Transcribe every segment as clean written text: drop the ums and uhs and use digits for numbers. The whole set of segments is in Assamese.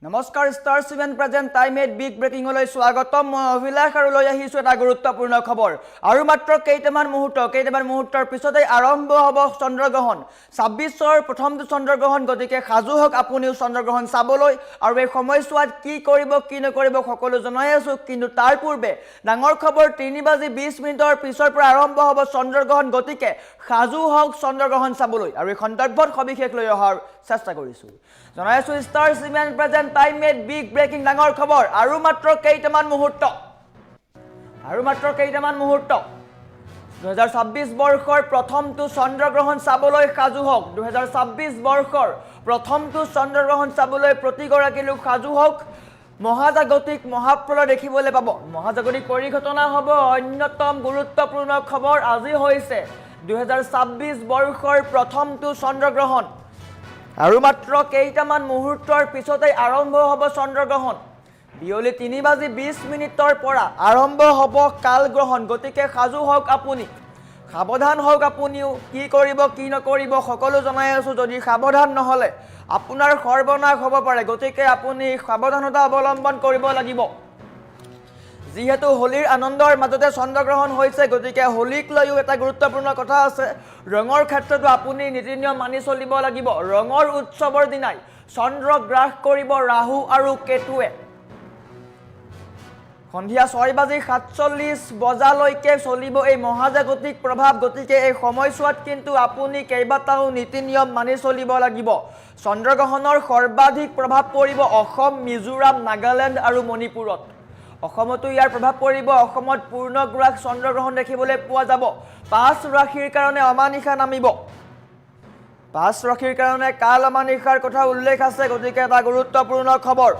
নমস্কাৰ star 7 present time at big breaking লৈ স্বাগতম মই অভিলাষ আৰু লৈ আহিছো এটা গুৰুত্বপূৰ্ণ খবৰ আৰু মাত্ৰ কেইটামান মুহূৰ্তৰ পিছতে আৰম্ভ হ'ব চন্দ্ৰগ্ৰহণ 26ৰ প্ৰথমটো চন্দ্ৰগ্ৰহণ গতিকে সাজু হওক আপুনিও চন্দ্ৰগ্ৰহণ চাবলৈ আৰু এই সময়ছোৱাত কি কৰিব কি নকৰিব সকলো জনাই আছো কিন্তু তাৰ পূৰ্বে ডাঙৰ খবৰ 3:20 পিছৰ পৰা আৰম্ভ হ'ব চন্দ্ৰগ্ৰহণ গতিকে সাজু হওক চন্দ্ৰগ্ৰহণ চাবলৈ আৰু এই সন্দৰ্ভত সবিশেষ লৈ অহাৰ চেষ্টা কৰিছো জনাই আছো star 7 present time at big breaking ডাঙৰ খবৰ আৰু মাত্ৰ কেইটামান মুহূৰ্ত 2026 বৰ্ষৰ প্ৰথমটো চন্দ্ৰগ্ৰহণ চাবলৈ সাজু হওক 2026 বৰ্ষৰ প্ৰথমটো চন্দ্ৰগ্ৰহণ চাবলৈ প্ৰতিগৰাকী লোক সাজু হওক মহাজাগতিক মহাপ্ৰলয় দেখিবলৈ পাব মহাজাগতিক পৰিঘটনা হ'ব অন্যতম গুৰুত্বপূৰ্ণ খবৰ আজি হৈছে 2026 বৰ্ষৰ প্ৰথমটো চন্দ্ৰগ্ৰহণ আৰু মাত্ৰ কেইটামান মুহূৰ্তৰ পিছতে আৰম্ভ হ'ব চন্দ্ৰগ্ৰহণ বিয়লি 3:20 পৰা আৰম্ভ হ'ব কালগ্ৰহণ গতিকে সাজু হওক আপুনি সাৱধান হওক আপুনিও কি কৰিব কি নকৰিব সকলো জনাই আছো যদি সাৱধান নহলে আপোনাৰ সৰ্বনাশ হ'ব পাৰে গতিকে আপুনি সাৱধানতা অৱলম্বন কৰিব লাগিব যিহেতু হোলীৰ আনন্দৰ মাজতে চন্দ্ৰগ্ৰহণ হৈছে গতিকে হোলীক লৈও এটা গুৰুত্বপূৰ্ণ কথা আছে ৰঙৰ ক্ষেত্ৰতো আপুনি নীতি নিয়ম মানি চলিব লাগিব ৰঙৰ উৎসৱৰ দিনাই চন্দ্ৰ গ্ৰাস কৰিব ৰাহু আৰু কেতুৱে সন্ধিয়া 6:47 বজালৈকে চলিব এই মহাজাগতিক প্ৰভাৱ গতিকে এই সময়ছোৱাত কিন্তু আপুনি কেইবাটাও নীতি নিয়ম মানি চলিব লাগিব চন্দ্ৰগ্ৰহণৰ সৰ্বাধিক প্ৰভাৱ পৰিব অসম মিজোৰাম নাগালেণ্ড আৰু মণিপুৰত অসমতো ইয়াৰ প্ৰভাৱ পৰিব অসমত পূৰ্ণগ্ৰাস চন্দ্ৰগ্ৰহণ দেখিবলৈ পোৱা যাব 5 ৰাশিৰ কাৰণে অমানিশা নামিব 5 ৰাশিৰ কাৰণে কাল অমানিশাৰ কথা উল্লেখ আছে গতিকে এটা গুৰুত্বপূৰ্ণ খবৰ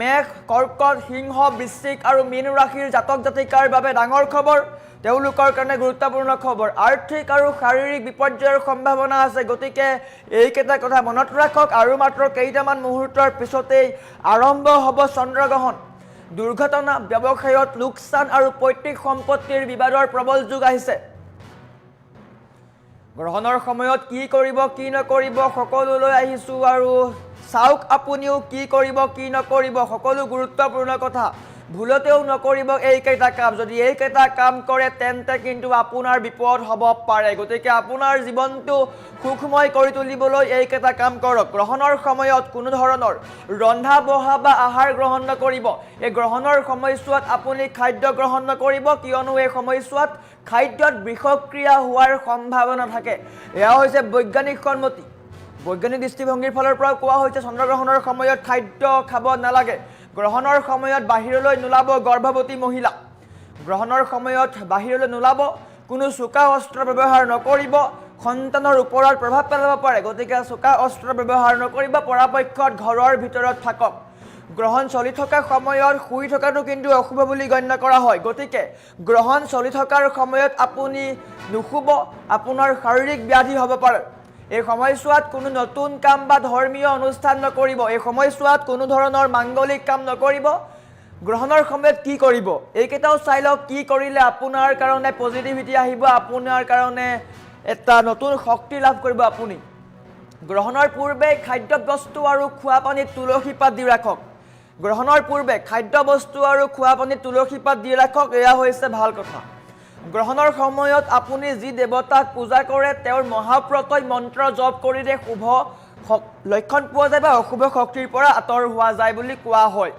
মেঘ কৰ্কট সিংহ বৃশ্চিক আৰু মীন ৰাশিৰ জাতক জাতিকাৰ বাবে ডাঙৰ খবৰ তেওঁলোকৰ কাৰণে গুৰুত্বপূৰ্ণ খবৰ আৰ্থিক আৰু শাৰীৰিক বিপৰ্যয়ৰ সম্ভাৱনা আছে গতিকে এইকেইটা কথা মনত ৰাখক আৰু মাত্ৰ কেইটামান মুহূৰ্তৰ পিছতেই আৰম্ভ হ'ব চন্দ্ৰগ্ৰহণ দুৰ্ঘটনা ব্যৱসায়ত লোকচান আৰু পৈতৃক সম্পত্তিৰ বিবাদৰ প্ৰবল যুগ আহিছে গ্ৰহণৰ সময়ত কি কৰিব কি নকৰিব সকলোলৈ আহিছো আৰু চাওক আপুনিও কি কৰিব কি নকৰিব সকলো গুৰুত্বপূৰ্ণ কথা ভুলতেও নকৰিব এইকেইটা কাম যদি এইকেইটা কাম কৰে তেন্তে কিন্তু আপোনাৰ বিপদ হ'ব পাৰে গতিকে আপোনাৰ জীৱনটো সুখময় কৰি তুলিবলৈ এইকেইটা কাম কৰক গ্ৰহণৰ সময়ত কোনো ধৰণৰ ৰন্ধা বঢ়া বা আহাৰ গ্ৰহণ নকৰিব এই গ্ৰহণৰ সময়ছোৱাত আপুনি খাদ্য গ্ৰহণ নকৰিব কিয়নো এই সময়ছোৱাত খাদ্যত বিষক্ৰিয়া হোৱাৰ সম্ভাৱনা থাকে এয়া হৈছে বৈজ্ঞানিক সন্মতি বৈজ্ঞানিক দৃষ্টিভংগীৰ ফালৰ পৰা কোৱা হৈছে চন্দ্ৰগ্ৰহণৰ সময়ত খাদ্য খাব নালাগে গ্ৰহণৰ সময়ত বাহিৰলৈ নোলাব গৰ্ভৱতী মহিলা গ্ৰহণৰ সময়ত বাহিৰলৈ নোলাব কোনো চোকা অস্ত্ৰ ব্যৱহাৰ নকৰিব সন্তানৰ ওপৰত প্ৰভাৱ পেলাব পাৰে গতিকে চোকা অস্ত্ৰ ব্যৱহাৰ নকৰিব পৰাপক্ষত ঘৰৰ ভিতৰত থাকক গ্ৰহণ চলি থকা সময়ত শুই থকাটো কিন্তু অশুভ বুলি গণ্য কৰা হয় গতিকে গ্ৰহণ চলি থকাৰ সময়ত আপুনি নুশুব আপোনাৰ শাৰীৰিক ব্যাধি হ'ব পাৰে এই সময়ছোৱাত কোনো নতুন কাম বা ধৰ্মীয় অনুষ্ঠান নকৰিব এই সময়ছোৱাত কোনো ধৰণৰ মাংগলিক কাম নকৰিব গ্ৰহণৰ সময়ত কি কৰিব এইকেইটাও চাই লওক কি কৰিলে আপোনাৰ কাৰণে পজিটিভিটি আহিব আপোনাৰ কাৰণে এটা নতুন শক্তি লাভ কৰিব আপুনি গ্ৰহণৰ পূৰ্বে খাদ্যবস্তু আৰু খোৱা পানীত তুলসী পাত দি ৰাখক গ্ৰহণৰ পূৰ্বে খাদ্যবস্তু আৰু খোৱা পানীত তুলসী পাত দি ৰাখক এয়া হৈছে ভাল কথা গ্ৰহণৰ সময়ত আপুনি যি দেৱতাক পূজা কৰে তেওঁৰ মহাপ্ৰত্যয় মন্ত্ৰ জপ কৰিলে শুভ লক্ষণ পোৱা যায় বা অশুভ শক্তিৰ পৰা আঁতৰ হোৱা যায় বুলি কোৱা হয়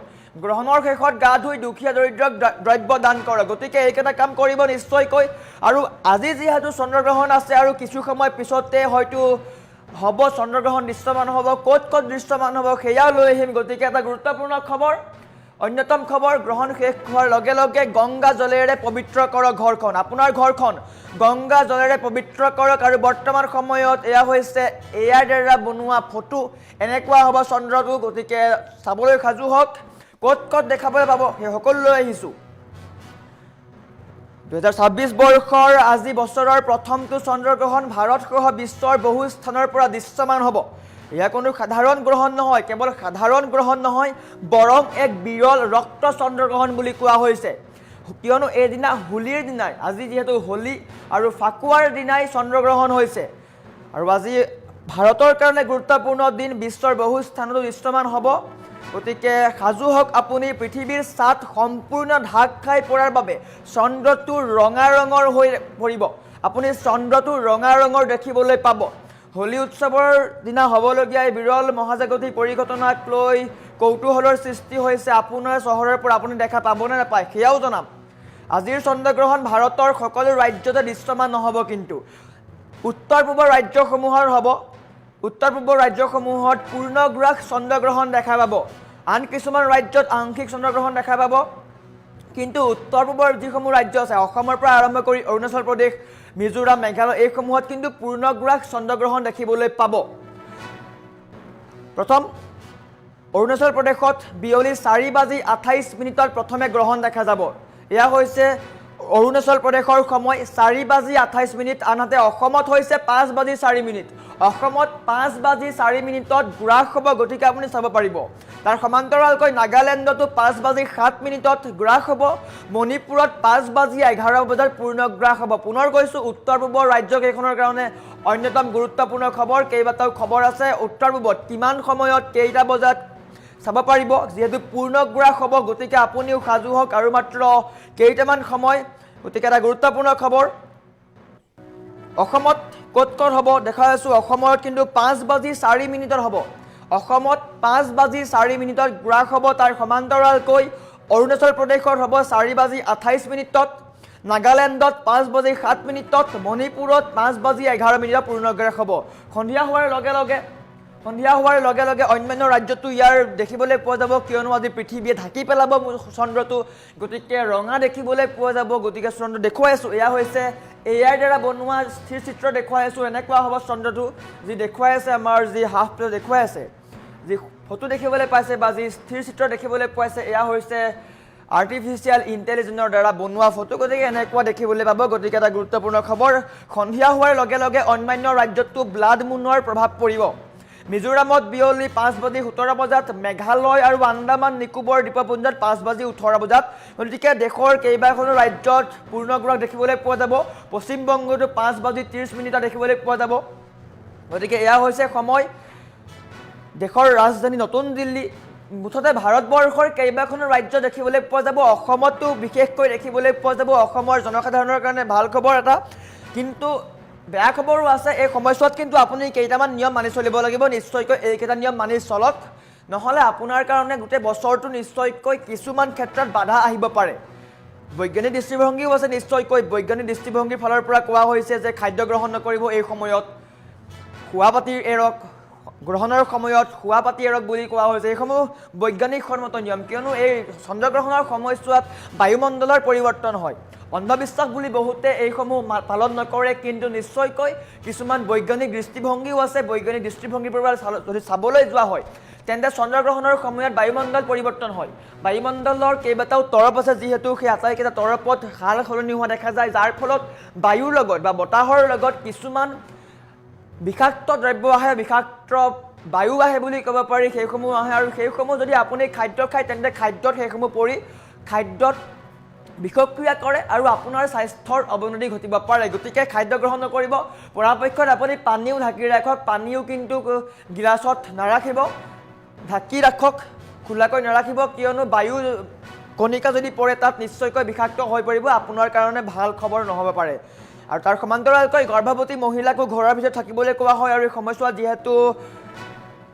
গ্ৰহণৰ শেষত গা ধুই দুখীয়া দৰিদ্ৰক দ্ৰব্য দান কৰে গতিকে এইকেইটা কাম কৰিব নিশ্চয়কৈ আৰু আজি যিহেতু চন্দ্ৰগ্ৰহণ আছে আৰু কিছু সময় পিছতে হয়তো হ'ব চন্দ্ৰগ্ৰহণ দৃশ্যমান হ'ব ক'ত দৃশ্যমান হ'ব সেয়াও লৈ আহিম গতিকে এটা গুৰুত্বপূৰ্ণ খবৰ অন্যতম খবৰ গ্ৰহণ শেষ হোৱাৰ লগে লগে গংগা জলেৰে পবিত্ৰ কৰক ঘৰখন আপোনাৰ ঘৰখন গংগা জলেৰে পবিত্ৰ কৰক আৰু বৰ্তমান সময়ত এয়া হৈছে এয়াৰ দ্বাৰা বনোৱা ফটো এনেকুৱা হ'ব চন্দ্ৰটো গতিকে চাবলৈ সাজু হওক ক'ত দেখাবলৈ পাব সেই সকলোলৈ আহিছোঁ 2026 বৰ্ষৰ আজি বছৰৰ প্ৰথমটো চন্দ্ৰগ্ৰহণ ভাৰতসহ বিশ্বৰ বহু স্থানৰ পৰা দৃশ্যমান হ'ব এয়া কোনো সাধাৰণ গ্ৰহণ নহয় কেৱল সাধাৰণ গ্ৰহণ নহয় বৰং এক বিৰল ৰক্ত চন্দ্ৰগ্ৰহণ বুলি কোৱা হৈছে কিয়নো এদিনা হোলীৰ দিনাই আজি যেহেতু হোলী আৰু ফাকুৱাৰ দিনাই চন্দ্ৰগ্ৰহণ হৈছে আৰু আজি ভাৰতৰ কাৰণে গুৰুত্বপূৰ্ণ দিন বিশ্বৰ বহু স্থানত দৃশ্যমান হ'ব গতিকে সাজু হওক আপুনি পৃথিৱীৰ ছাত সম্পূৰ্ণ ঢাক খাই পৰাৰ বাবে চন্দ্ৰটো ৰঙা ৰঙৰ হৈ পৰিব আপুনি চন্দ্ৰটো ৰঙা ৰঙৰ দেখিবলৈ পাব হোলী উৎসৱৰ দিনা হ'বলগীয়া বিৰল মহাজাগতিক পৰিঘটনাক লৈ কৌতূহলৰ সৃষ্টি হৈছে আপোনাৰ চহৰৰ পৰা আপুনি দেখা পাবনে নাপায় সেয়াও জনাম আজিৰ চন্দ্ৰগ্ৰহণ ভাৰতৰ সকলো ৰাজ্যতে দৃশ্যমান নহ'ব কিন্তু উত্তৰ পূবৰ ৰাজ্যসমূহৰ হ'ব উত্তৰ পূবৰ ৰাজ্যসমূহত পূৰ্ণগ্ৰাস চন্দ্ৰগ্ৰহণ দেখা পাব আন কিছুমান ৰাজ্যত আংশিক চন্দ্ৰগ্ৰহণ দেখা পাব কিন্তু উত্তৰ পূবৰ যিসমূহ ৰাজ্য আছে অসমৰ পৰা আৰম্ভ কৰি অৰুণাচল প্ৰদেশ মিজোৰাম মেঘালয় এইসমূহত কিন্তু পূৰ্ণগ্ৰাস চন্দ্ৰগ্ৰহণ দেখিবলৈ পাব প্ৰথম অৰুণাচল প্ৰদেশত বিয়লি 4:28 প্ৰথমে গ্ৰহণ দেখা যাব এয়া হৈছে অৰুণাচল প্ৰদেশৰ সময় 4:28 আনহাতে অসমত হৈছে 5:04 অসমত 5:04 গ্ৰাস হ'ব গতিকে আপুনি চাব পাৰিব তাৰ সমান্তৰালকৈ নাগালেণ্ডতো 5:07 গ্ৰাস হ'ব মণিপুৰত 5:11 পূৰ্ণগ্ৰাস হ'ব পুনৰ কৈছোঁ উত্তৰ পূবৰ ৰাজ্যকেইখনৰ কাৰণে অন্যতম গুৰুত্বপূৰ্ণ খবৰ কেইবাটাও খবৰ আছে উত্তৰ পূবত কিমান সময়ত কেইটা বজাত চাব পাৰিব যেহেতু পূৰ্ণগ্ৰাস হ'ব গতিকে আপুনিও সাজু হওক আৰু মাত্ৰ কেইটামান সময় গতিকে এটা গুৰুত্বপূৰ্ণ খবৰ অসমত ক'ত হ'ব দেখা আছো অসমত কিন্তু 5:04 হ'ব অসমত 5:04 গ্ৰাস হ'ব তাৰ সমান্তৰালকৈ অৰুণাচল প্ৰদেশত হ'ব 4:28 নাগালেণ্ডত 5:07 মণিপুৰত 5:11 পূৰ্ণগ্ৰাস হ'ব সন্ধিয়া হোৱাৰ লগে লগে অন্যান্য ৰাজ্যতো ইয়াৰ দেখিবলৈ পোৱা যাব কিয়নো আজি পৃথিৱীয়ে ঢাকি পেলাব চন্দ্ৰটো গতিকে ৰঙা দেখিবলৈ পোৱা যাব গতিকে চন্দ্ৰ দেখুৱাই আছো এয়া হৈছে এয়াৰ দ্বাৰা বনোৱা স্থিৰ চিত্ৰ দেখুৱাই আছো এনেকুৱা হ'ব চন্দ্ৰটো যি দেখুৱাই আছে আমাৰ যি হাফ প্লে দেখুৱাই আছে যি ফটো দেখিবলৈ পাইছে বা যি স্থিৰ চিত্ৰ দেখিবলৈ পাইছে এয়া হৈছে আৰ্টিফিচিয়েল ইণ্টেলিজেন্সৰ দ্বাৰা বনোৱা ফটো গতিকে এনেকুৱা দেখিবলৈ পাব গতিকে এটা গুৰুত্বপূৰ্ণ খবৰ সন্ধিয়া হোৱাৰ লগে লগে অন্যান্য ৰাজ্যতো ব্লাড মুনৰ প্ৰভাৱ পৰিব মিজোৰামত বিয়লি 5:17 মেঘালয় আৰু আন্দামান নিকোবৰ দ্বীপপুঞ্জত 5:18 গতিকে দেশৰ কেইবাখনো ৰাজ্যত পূৰ্ণগ্ৰাস দেখিবলৈ পোৱা যাব পশ্চিমবংগতো 5:30 দেখিবলৈ পোৱা যাব গতিকে এয়া হৈছে সময় দেশৰ ৰাজধানী নতুন দিল্লী মুঠতে ভাৰতবৰ্ষৰ কেইবাখনো ৰাজ্য দেখিবলৈ পোৱা যাব অসমতো বিশেষকৈ দেখিবলৈ পোৱা যাব অসমৰ জনসাধাৰণৰ কাৰণে ভাল খবৰ এটা কিন্তু বেয়া খবৰো আছে এই সময়ছোৱাত কিন্তু আপুনি কেইটামান নিয়ম মানি চলিব লাগিব নিশ্চয়কৈ এইকেইটা নিয়ম মানি চলক নহ'লে আপোনাৰ কাৰণে গোটেই বছৰটো নিশ্চয়কৈ কিছুমান ক্ষেত্ৰত বাধা আহিব পাৰে বৈজ্ঞানিক দৃষ্টিভংগীও আছে নিশ্চয়কৈ বৈজ্ঞানিক দৃষ্টিভংগীৰ ফালৰ পৰা কোৱা হৈছে যে খাদ্য গ্ৰহণ নকৰিব এই সময়ত খোৱাপাতি এৰক গ্ৰহণৰ সময়ত খোৱাপাতি এৰক বুলি কোৱা হৈছে এইসমূহ বৈজ্ঞানিক সন্মত নিয়ম কিয়নো এই চন্দ্ৰগ্ৰহণৰ সময়ছোৱাত বায়ুমণ্ডলৰ পৰিৱৰ্তন হয় অন্ধবিশ্বাস বুলি বহুতে এইসমূহ পালন নকৰে কিন্তু নিশ্চয়কৈ কিছুমান বৈজ্ঞানিক দৃষ্টিভংগীও আছে বৈজ্ঞানিক দৃষ্টিভংগীৰ পৰা যদি চাবলৈ যোৱা হয় তেন্তে চন্দ্ৰগ্ৰহণৰ সময়ত বায়ুমণ্ডল পৰিৱৰ্তন হয় বায়ুমণ্ডলৰ কেইবাটাও তৰপ আছে যিহেতু সেই আটাইকেইটা তৰপত সাল সলনি হোৱা দেখা যায় যাৰ ফলত বায়ুৰ লগত বা বতাহৰ লগত কিছুমান বিষাক্ত দ্ৰব্য আহে বিষাক্ত বায়ু আহে বুলি ক'ব পাৰি সেইসমূহ আহে আৰু সেইসমূহ যদি আপুনি খাদ্য খায় তেন্তে খাদ্যত সেইসমূহ পৰি খাদ্যত বিষক্ৰিয়া কৰে আৰু আপোনাৰ স্বাস্থ্যৰ অৱনতি ঘটিব পাৰে গতিকে খাদ্য গ্ৰহণ নকৰিব পৰাপক্ষত আপুনি পানীও ঢাকি ৰাখক পানীও কিন্তু গিলাচত নাৰাখিব ঢাকি ৰাখক খোলাকৈ নাৰাখিব কিয়নো বায়ু কণিকা যদি পৰে তাত নিশ্চয়কৈ বিষাক্ত হৈ পৰিব আপোনাৰ কাৰণে ভাল খবৰ নহ'ব পাৰে আৰু তাৰ সমান্তৰালকৈ গৰ্ভৱতী মহিলাকো ঘৰৰ ভিতৰত থাকিবলৈ কোৱা হয় আৰু এই সময়ছোৱাত যিহেতু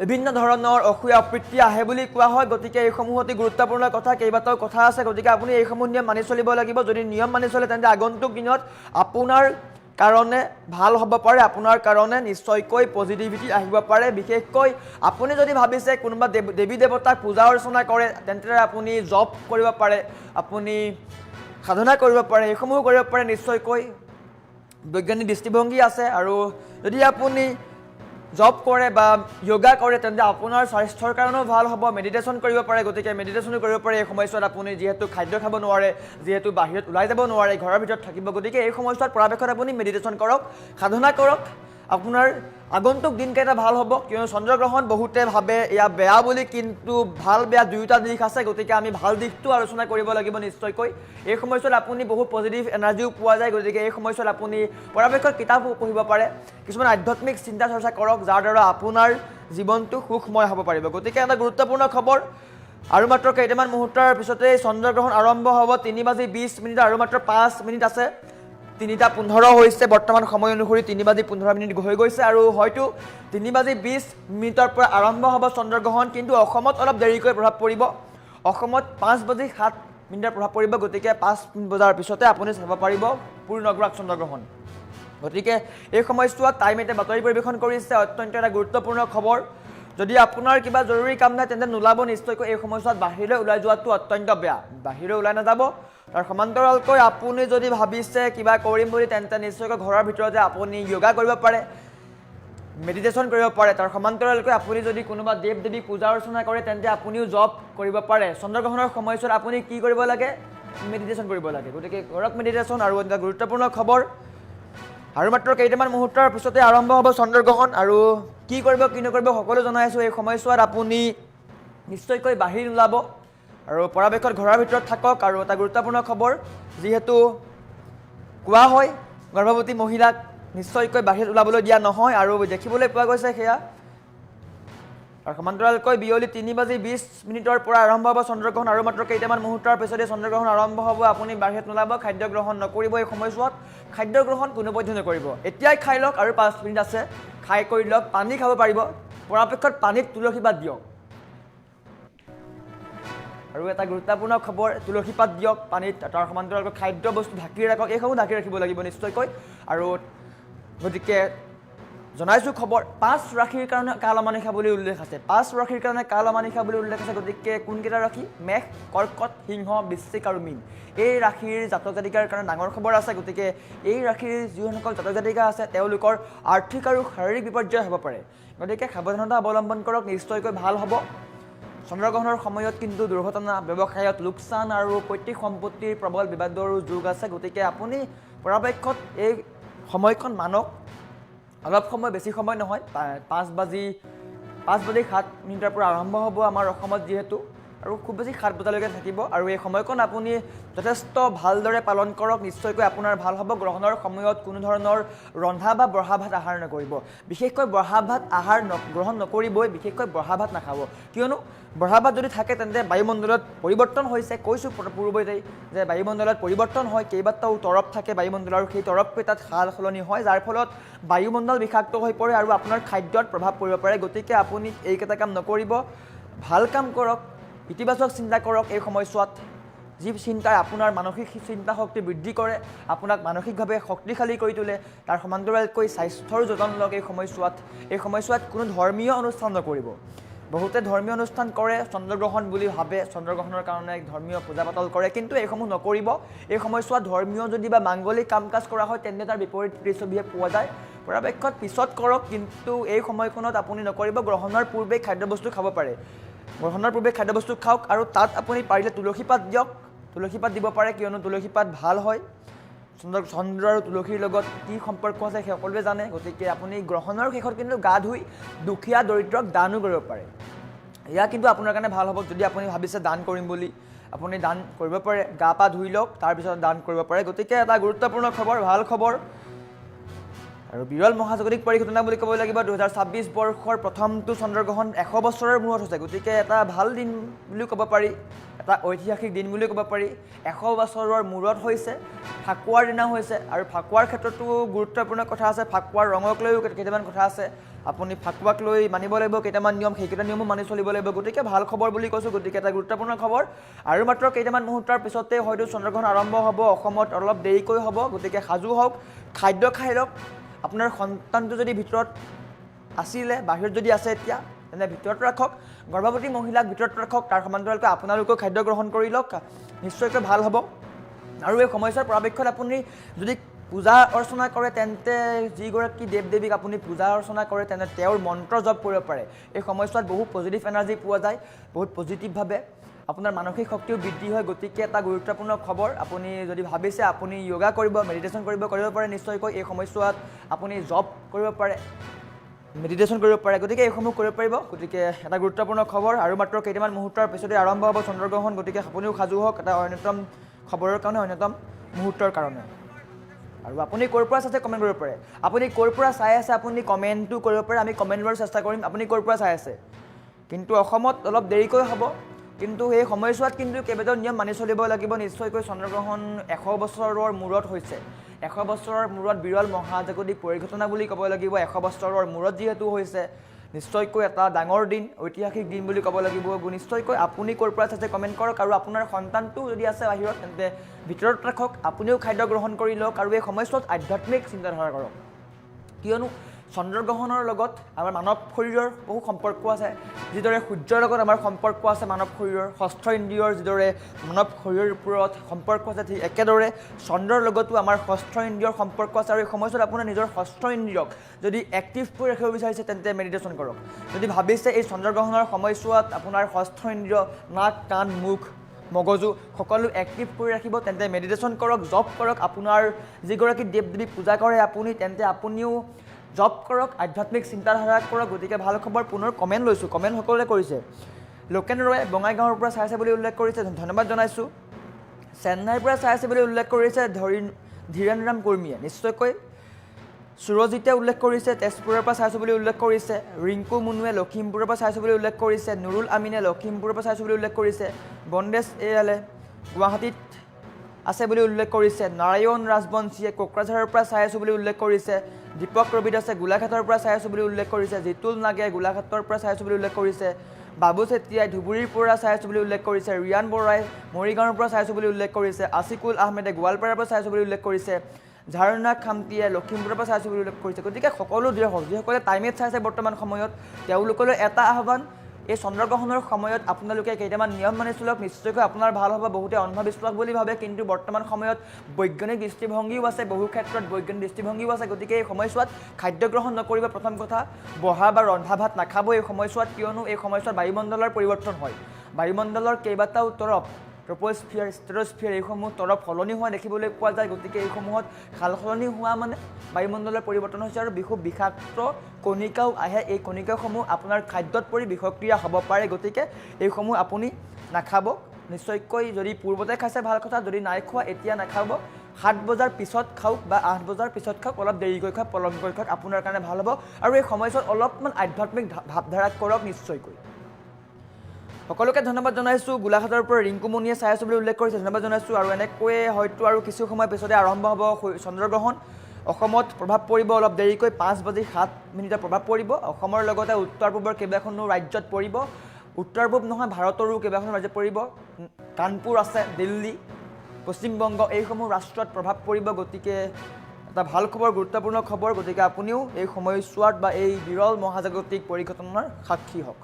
বিভিন্ন ধৰণৰ অসুয়া অপ্ৰীতি আহে বুলি কোৱা হয় গতিকে এইসমূহ অতি গুৰুত্বপূৰ্ণ কথা কেইবাটাও কথা আছে গতিকে আপুনি এইসমূহ নিয়ম মানি চলিব লাগিব যদি নিয়ম মানি চলে তেন্তে আগন্তুক দিনত আপোনাৰ কাৰণে ভাল হ'ব পাৰে আপোনাৰ কাৰণে নিশ্চয়কৈ পজিটিভিটি আহিব পাৰে বিশেষকৈ আপুনি যদি ভাবিছে কোনোবা দেৱী দেৱতাক পূজা অৰ্চনা কৰে তেন্তে আপুনি জপ কৰিব পাৰে আপুনি সাধনা কৰিব পাৰে এইসমূহ কৰিব পাৰে নিশ্চয়কৈ বৈজ্ঞানিক দৃষ্টিভংগী আছে আৰু যদি আপুনি জব কৰে বা যোগা কৰে তেন্তে আপোনাৰ স্বাস্থ্যৰ কাৰণেও ভাল হ'ব মেডিটেশ্যন কৰিব পাৰে গতিকে মেডিটেশ্যনো কৰিব পাৰে এই সময়ছোৱাত আপুনি যিহেতু খাদ্য খাব নোৱাৰে যিহেতু বাহিৰত ওলাই যাব নোৱাৰে ঘৰৰ ভিতৰত থাকিব গতিকে এই সময়ছোৱাত পৰাপক্ষত আপুনি মেডিটেশ্যন কৰক সাধনা কৰক আপোনাৰ আগন্তুক দিনকেইটা ভাল হ'ব কিয়নো চন্দ্ৰগ্ৰহণ বহুতে ভাবে এয়া বেয়া বুলি কিন্তু ভাল বেয়া দুয়োটা দিশ আছে গতিকে আমি ভাল দিশটো আলোচনা কৰিব লাগিব নিশ্চয়কৈ এই সময়ছোৱাত আপুনি বহু পজিটিভ এনাৰ্জিও পোৱা যায় গতিকে এই সময়ছোৱাত আপুনি পৰাপক্ষত কিতাপ পঢ়িব পাৰে কিছুমান আধ্যাত্মিক চিন্তা চৰ্চা কৰক যাৰ দ্বাৰা আপোনাৰ জীৱনটো সুখময় হ'ব পাৰিব গতিকে এটা গুৰুত্বপূৰ্ণ খবৰ আৰু মাত্ৰ কেইটামান মুহূৰ্তৰ পিছতে চন্দ্ৰগ্ৰহণ আৰম্ভ হ'ব 3:20 আৰু মাত্ৰ 5 মিনিট আছে 3:15 হৈছে বৰ্তমান সময় অনুসৰি 3:15 হৈ গৈছে আৰু হয়তো 3:20 পৰা আৰম্ভ হ'ব চন্দ্ৰগ্ৰহণ কিন্তু অসমত অলপ দেৰিকৈ প্ৰভাৱ পৰিব অসমত 5:07 প্ৰভাৱ পৰিব গতিকে 5 বজাৰ পিছতে আপুনি চাব পাৰিব পূৰ্ণগ্ৰাস চন্দ্ৰগ্ৰহণ গতিকে এই সময়ছোৱাত টাইম এটা বাতৰি পৰিৱেশন কৰিছে অত্যন্ত এটা গুৰুত্বপূৰ্ণ খবৰ যদি আপোনাৰ কিবা জৰুৰী কাম নাই তেন্তে নোলাব নিশ্চয়কৈ এই সময়ছোৱাত বাহিৰলৈ ওলাই যোৱাটো অত্যন্ত বেয়া বাহিৰলৈ ওলাই নাযাব তাৰ সমান্তৰালকৈ আপুনি যদি ভাবিছে কিবা কৰিম বুলি তেন্তে নিশ্চয়কৈ ঘৰৰ ভিতৰতে আপুনি যোগা কৰিব পাৰে মেডিটেশ্যন কৰিব পাৰে তাৰ সমান্তৰালকৈ আপুনি যদি কোনোবা দেৱ দেৱী পূজা অৰ্চনা কৰে তেন্তে আপুনিও জব কৰিব পাৰে চন্দ্ৰগ্ৰহণৰ সময়ছোৱাত আপুনি কি কৰিব লাগে মেডিটেশ্যন কৰিব লাগে গতিকে কৰক মেডিটেশ্যন আৰু এটা গুৰুত্বপূৰ্ণ খবৰ আৰু মাত্ৰ কেইটামান মুহূৰ্তৰ পিছতে আৰম্ভ হ'ব চন্দ্ৰগ্ৰহণ আৰু কি কৰিব কি নকৰিব সকলো জনাইছোঁ এই সময়ছোৱাত আপুনি নিশ্চয়কৈ বাহিৰ ওলাব আৰু পৰাপক্ষত ঘৰৰ ভিতৰত থাকক আৰু এটা গুৰুত্বপূৰ্ণ খবৰ যিহেতু কোৱা হয় গৰ্ভৱতী মহিলাক নিশ্চয়কৈ বাহিৰত ওলাবলৈ দিয়া নহয় আৰু দেখিবলৈ পোৱা গৈছে সেয়া আৰু সমান্তৰালকৈ বিয়লি 3:20 পৰা আৰম্ভ হ'ব চন্দ্ৰগ্ৰহণ আৰু মাত্ৰ কেইটামান মুহূৰ্তৰ পিছতে চন্দ্ৰগ্ৰহণ আৰম্ভ হ'ব আপুনি বাহিৰত নোলাব খাদ্য গ্ৰহণ নকৰিব এই সময়ছোৱাত খাদ্য গ্ৰহণ কোনোপধ্যে নকৰিব এতিয়াই খাই লওক আৰু 5 মিনিট আছে খাই কৰি লওক পানী খাব পাৰিব পৰাপক্ষত পানীত তুলসী পাত দিয়ক আৰু এটা গুৰুত্বপূৰ্ণ খবৰ তুলসী পাত দিয়ক পানীত তাৰ সমান্তৰালকৈ খাদ্য বস্তু ঢাকি ৰাখক এইসমূহ ঢাকি ৰাখিব লাগিব নিশ্চয়কৈ আৰু গতিকে জনাইছোঁ খবৰ 5 ৰাশিৰ কাৰণে কাল অমানিশা বুলি উল্লেখ আছে 5 ৰাশিৰ কাৰণে কাল অমানিশা বুলি উল্লেখ আছে গতিকে কোনকেইটা ৰাশি মেষ কৰ্কট সিংহ বৃশ্চিক আৰু মীন এই ৰাশিৰ জাতক জাতিকাৰ কাৰণে ডাঙৰ খবৰ আছে গতিকে এই ৰাশিৰ যিসকল জাতক জাতিকা আছে তেওঁলোকৰ আৰ্থিক আৰু শাৰীৰিক বিপৰ্যয় হ'ব পাৰে গতিকে সাৱধানতা অৱলম্বন কৰক নিশ্চয়কৈ ভাল হ'ব চন্দ্ৰগ্ৰহণৰ সময়ত কিন্তু দুৰ্ঘটনা ব্যৱসায়ত লোকচান আৰু পৈতৃক সম্পত্তিৰ প্ৰবল বিবাদৰো যোগ আছে গতিকে আপুনি পৰাপক্ষত এই সময়খন মানক অলপ সময় বেছি সময় নহয় 5:07 পৰা আৰম্ভ হ'ব আমাৰ অসমত যিহেতু আৰু খুব বেছি 7 বজালৈকে থাকিব আৰু এই সময়কণ আপুনি যথেষ্ট ভালদৰে পালন কৰক নিশ্চয়কৈ আপোনাৰ ভাল হ'ব গ্ৰহণৰ সময়ত কোনো ধৰণৰ ৰন্ধা বা বঢ়া ভাত আহাৰ নকৰিব বিশেষকৈ বঢ়া ভাত আহাৰ গ্ৰহণ নকৰিবই বিশেষকৈ বঢ়া ভাত নাখাব কিয়নো বঢ়া ভাত যদি থাকে তেন্তে বায়ুমণ্ডলত পৰিৱৰ্তন হৈছে কৈছোঁ পূৰ্বতেই যে বায়ুমণ্ডলত পৰিৱৰ্তন হয় কেইবাটাও তৰপ থাকে বায়ুমণ্ডল আৰু সেই তৰপকেইটাত সাল সলনি হয় যাৰ ফলত বায়ুমণ্ডল বিষাক্ত হৈ পৰে আৰু আপোনাৰ খাদ্যত প্ৰভাৱ পৰিব পাৰে গতিকে আপুনি এইকেইটা কাম নকৰিব ভাল কাম কৰক ইতিবাচক চিন্তা কৰক এই সময়ছোৱাত যি চিন্তাই আপোনাৰ মানসিক চিন্তা শক্তি বৃদ্ধি কৰে আপোনাক মানসিকভাৱে শক্তিশালী কৰি তোলে তাৰ সমান্তৰালকৈ স্বাস্থ্যৰ যতন লওক এই সময়ছোৱাত কোনো ধৰ্মীয় অনুষ্ঠান নকৰিব বহুতে ধৰ্মীয় অনুষ্ঠান কৰে চন্দ্ৰগ্ৰহণ বুলি ভাবে চন্দ্ৰগ্ৰহণৰ কাৰণে ধৰ্মীয় পূজা পাতল কৰে কিন্তু এইসমূহ নকৰিব এই সময়ছোৱাত ধৰ্মীয় যদি বা মাংগলিক কাম কাজ কৰা হয় তেন্তে তাৰ বিপৰীত প্ৰতিচ্ছবিহে পোৱা যায় পৰাপক্ষত পিছত কৰক কিন্তু এই সময়খনত আপুনি নকৰিব গ্ৰহণৰ পূৰ্বে খাদ্যবস্তু খাব পাৰে গ্ৰহণৰ পূৰ্বে খাদ্যবস্তু খাওক আৰু তাত আপুনি পাৰিলে তুলসী পাত দিয়ক তুলসী পাত দিব পাৰে কিয়নো তুলসী পাত ভাল হয় চন্দ্ৰ আৰু তুলসীৰ লগত কি সম্পৰ্ক আছে সেই সকলোৱে জানে গতিকে আপুনি গ্ৰহণৰ শেষত কিন্তু গা ধুই দুখীয়া দৰিদ্ৰক দানো কৰিব পাৰে এয়া কিন্তু আপোনাৰ কাৰণে ভাল হ'ব যদি আপুনি ভাবিছে দান কৰিম বুলি আপুনি দান কৰিব পাৰে গা পা ধুই লওক তাৰপিছত দান কৰিব পাৰে গতিকে এটা গুৰুত্বপূৰ্ণ খবৰ ভাল খবৰ আৰু বিৰল মহাজাগতিক পৰিঘটনা বুলি ক'ব লাগিব 2026 বৰ্ষৰ প্ৰথমটো চন্দ্ৰগ্ৰহণ 100 বছৰৰ মূৰত হৈছে গতিকে এটা ভাল দিন বুলি ক'ব পাৰি এটা ঐতিহাসিক দিন বুলি ক'ব পাৰি 100 বছৰৰ মূৰত হৈছে ফাকুৱাৰ দিনা হৈছে আৰু ফাকুৱাৰ ক্ষেত্ৰতো গুৰুত্বপূৰ্ণ কথা আছে ফাকুৱাৰ ৰঙক লৈও কেইটামান কথা আছে আপুনি ফাকুৱাক লৈ মানিব লাগিব কেইটামান নিয়ম সেইকেইটা নিয়মো মানি চলিব লাগিব গতিকে ভাল খবৰ বুলি কৈছোঁ গতিকে এটা গুৰুত্বপূৰ্ণ খবৰ আৰু মাত্ৰ কেইটামান মুহূৰ্তৰ পিছতে হয়তো চন্দ্ৰগ্ৰহণ আৰম্ভ হ'ব অসমত অলপ দেৰিকৈ হ'ব গতিকে সাজু হওক খাদ্য খাই লওক আপোনাৰ সন্তানটো যদি ভিতৰত আছিলে বাহিৰত যদি আছে এতিয়া তেনে ভিতৰত ৰাখক গৰ্ভৱতী মহিলাক ভিতৰত ৰাখক তাৰ সমান্তৰালকৈ আপোনালোকেও খাদ্য গ্ৰহণ কৰি লওক নিশ্চয়কৈ ভাল হ'ব আৰু এই সময়ছোৱাৰ পৰাপক্ষত আপুনি যদি পূজা অৰ্চনা কৰে তেন্তে যিগৰাকী দেৱ দেৱীক আপুনি পূজা অৰ্চনা কৰে তেন্তে তেওঁৰ মন্ত্ৰ জপ কৰিব পাৰে এই সময়ছোৱাত বহুত পজিটিভ এনাৰ্জি পোৱা যায় বহুত পজিটিভভাৱে আপোনাৰ মানসিক শক্তিও বৃদ্ধি হয় গতিকে এটা গুৰুত্বপূৰ্ণ খবৰ আপুনি যদি ভাবিছে আপুনি য়োগা কৰিব মেডিটেশ্যন কৰিব পাৰে নিশ্চয়কৈ এই সময়ছোৱাত আপুনি জব কৰিব পাৰে মেডিটেশ্যন কৰিব পাৰে গতিকে এইসমূহ কৰিব পাৰিব গতিকে এটা গুৰুত্বপূৰ্ণ খবৰ আৰু মাত্ৰ কেইটামান মুহূৰ্তৰ পিছতে আৰম্ভ হ'ব চন্দ্ৰগ্ৰহণ গতিকে আপুনিও সাজু হওক এটা অন্যতম খবৰৰ কাৰণে অন্যতম মুহূৰ্তৰ কাৰণে আৰু আপুনি ক'ৰ পৰা চাইছে কমেণ্ট কৰিব পাৰে আপুনি ক'ৰ পৰা চাই আছে আপুনি কমেণ্টটো কৰিব পাৰে আমি কমেণ্ট কৰাৰ চেষ্টা কৰিম আপুনি ক'ৰ পৰা চাই আছে কিন্তু অসমত অলপ দেৰিকৈ হ'ব কিন্তু এই সময়ছোৱাত কিন্তু কেইবাটাও নিয়ম মানি চলিব লাগিব নিশ্চয়কৈ চন্দ্ৰগ্ৰহণ 100 বছৰৰ মূৰত হৈছে 100 বছৰৰ মূৰত বিৰল মহাজাগতিক পৰিঘটনা বুলি ক'ব লাগিব 100 বছৰৰ মূৰত যিহেতু হৈছে নিশ্চয়কৈ এটা ডাঙৰ দিন ঐতিহাসিক দিন বুলি ক'ব লাগিব নিশ্চয়কৈ আপুনি ক'ৰ পৰা চাইছে কমেণ্ট কৰক আৰু আপোনাৰ সন্তানটো যদি আছে বাহিৰত তেন্তে ভিতৰত ৰাখক আপুনিও খাদ্য গ্ৰহণ কৰি লওক আৰু এই সময়ছোৱাত আধ্যাত্মিক চিন্তাধাৰা কৰক কিয়নো চন্দ্ৰগ্ৰহণৰ লগত আমাৰ মানৱ শৰীৰৰ বহু সম্পৰ্ক আছে যিদৰে সূৰ্যৰ লগত আমাৰ সম্পৰ্ক আছে মানৱ শৰীৰৰ ষষ্ঠ ইন্দ্ৰিয়ৰ যিদৰে মানৱ শৰীৰৰ ওপৰত সম্পৰ্ক আছে ঠিক একেদৰে চন্দ্ৰৰ লগতো আমাৰ ষষ্ঠ ইন্দ্ৰিয়ৰ সম্পৰ্ক আছে আৰু এই সময়ছোৱাত আপোনাৰ নিজৰ ষষ্ঠ ইন্দ্ৰিয়ক যদি এক্টিভ কৰি ৰাখিব বিচাৰিছে তেন্তে মেডিটেশ্যন কৰক যদি ভাবিছে এই চন্দ্ৰগ্ৰহণৰ সময়ছোৱাত আপোনাৰ ষষ্ঠ ইন্দ্ৰিয় নাক কাণ মুখ মগজু সকলো এক্টিভ কৰি ৰাখিব তেন্তে মেডিটেশ্যন কৰক জব কৰক আপোনাৰ যিগৰাকী দেৱ দেৱীক পূজা কৰে আপুনি তেন্তে আপুনিও জব কৰক আধ্যাত্মিক চিন্তাধাৰা কৰক গতিকে ভাল খবৰ পুনৰ কমেণ্ট লৈছোঁ কমেণ্ট সকলোৱে কৰিছে লোকেন ৰয়ে বঙাইগাঁৱৰ পৰা চাই আছে বুলি উল্লেখ কৰিছে ধন্যবাদ জনাইছোঁ চেন্নাইৰ পৰা চাই আছে বুলি উল্লেখ কৰিছে ধীৰেন্দ্ৰাম কৰ্মীয়ে নিশ্চয়কৈ সুৰজিতে উল্লেখ কৰিছে তেজপুৰৰ পৰা চাইছোঁ বুলি উল্লেখ কৰিছে ৰিংকু মুনুৱে লখিমপুৰৰ পৰা চাইছোঁ বুলি উল্লেখ কৰিছে নুৰুল আমিনে লখিমপুৰৰ পৰা চাইছোঁ বুলি উল্লেখ কৰিছে বন্দেজ এয়ালে গুৱাহাটীত আছে বুলি উল্লেখ কৰিছে নাৰায়ণ ৰাজবংশীয়ে কোকৰাঝাৰৰ পৰা চাই আছোঁ বুলি উল্লেখ কৰিছে দীপক ৰবিদাসে গোলাঘাটৰ পৰা চাই আছোঁ বুলি উল্লেখ কৰিছে জিতুল নাগে গোলাঘাটৰ পৰা চাই আছোঁ বুলি উল্লেখ কৰিছে বাবু চেতিয়াই ধুবুৰীৰ পৰা চাই আছোঁ বুলি উল্লেখ কৰিছে ৰিয়ান বৰাই মৰিগাঁৱৰ পৰা চাই আছোঁ বুলি উল্লেখ কৰিছে আছিকুল আহমেদে গোৱালপাৰাৰ পৰা চাই আছোঁ বুলি উল্লেখ কৰিছে ঝাৰণা খামটিয়ে লখিমপুৰৰ পৰা চাই আছোঁ বুলি উল্লেখ কৰিছে গতিকে সকলো দৃঢ় যিসকলে টাইমেট চাইছে বৰ্তমান সময়ত তেওঁলোকলৈ এটা আহ্বান এই চন্দ্ৰগ্ৰহণৰ সময়ত আপোনালোকে কেইটামান নিয়ম মানি চলক নিশ্চয়কৈ আপোনাৰ ভাল হ'ব বহুতে অন্ধবিশ্বাস বুলি ভাবে কিন্তু বৰ্তমান সময়ত বৈজ্ঞানিক দৃষ্টিভংগীও আছে বহু ক্ষেত্ৰত বৈজ্ঞানিক দৃষ্টিভংগীও আছে গতিকে এই সময়ছোৱাত খাদ্য গ্ৰহণ নকৰিব প্ৰথম কথা বহা বা ৰন্ধা ভাত নাখাব এই সময়ছোৱাত কিয়নো এই সময়ছোৱাত বায়ুমণ্ডলৰ পৰিৱৰ্তন হয় বায়ুমণ্ডলৰ কেইবাটাও তৰফ ট্ৰপ'স্ফিয়াৰ ষ্ট্ৰেটোস্ফিয়াৰ এইসমূহ তৰফ সলনি হোৱা দেখিবলৈ পোৱা যায় গতিকে এইসমূহত সাল সলনি হোৱা মানে বায়ুমণ্ডলৰ পৰিৱৰ্তন হৈছে আৰু খুব বিষাক্ত কণিকাও আহে এই কণিকাসমূহ আপোনাৰ খাদ্যত পৰি বিষক্ৰিয়া হ'ব পাৰে গতিকে এইসমূহ আপুনি নাখাব নিশ্চয়কৈ যদি পূৰ্বতে খাইছে ভাল কথা যদি নাই খোৱা এতিয়া নাখাব 7 বজাৰ পিছত খাওক বা 8 বজাৰ পিছত খাওক অলপ দেৰিকৈ খাওক পলমকৈ খাওক আপোনাৰ কাৰণে ভাল হ'ব আৰু এই সময়ছোৱাত অলপমান আধ্যাত্মিক ভাৱধাৰা কৰক নিশ্চয়কৈ সকলোকে ধন্যবাদ জনাইছোঁ গোলাঘাটৰ পৰা ৰিংকু মুনিয়ে চাই আছোঁ বুলি উল্লেখ কৰিছে ধন্যবাদ জনাইছোঁ আৰু এনেকৈয়ে হয়তো আৰু কিছু সময় পিছতে আৰম্ভ হ'ব চন্দ্ৰগ্ৰহণ অসমত প্ৰভাৱ পৰিব অলপ দেৰিকৈ 5:07 প্ৰভাৱ পৰিব অসমৰ লগতে উত্তৰ পূবৰ কেইবাখনো ৰাজ্যত পৰিব উত্তৰ পূব নহয় ভাৰতৰো কেইবাখনো ৰাজ্যত পৰিব কানপুৰ আছে দিল্লী পশ্চিমবংগ এইসমূহ ৰাষ্ট্ৰত প্ৰভাৱ পৰিব গতিকে এটা ভাল খবৰ গুৰুত্বপূৰ্ণ খবৰ গতিকে আপুনিও এই সময়ছোৱাত বা এই বিৰল মহাজাগতিক পৰিঘটনাৰ সাক্ষী হওক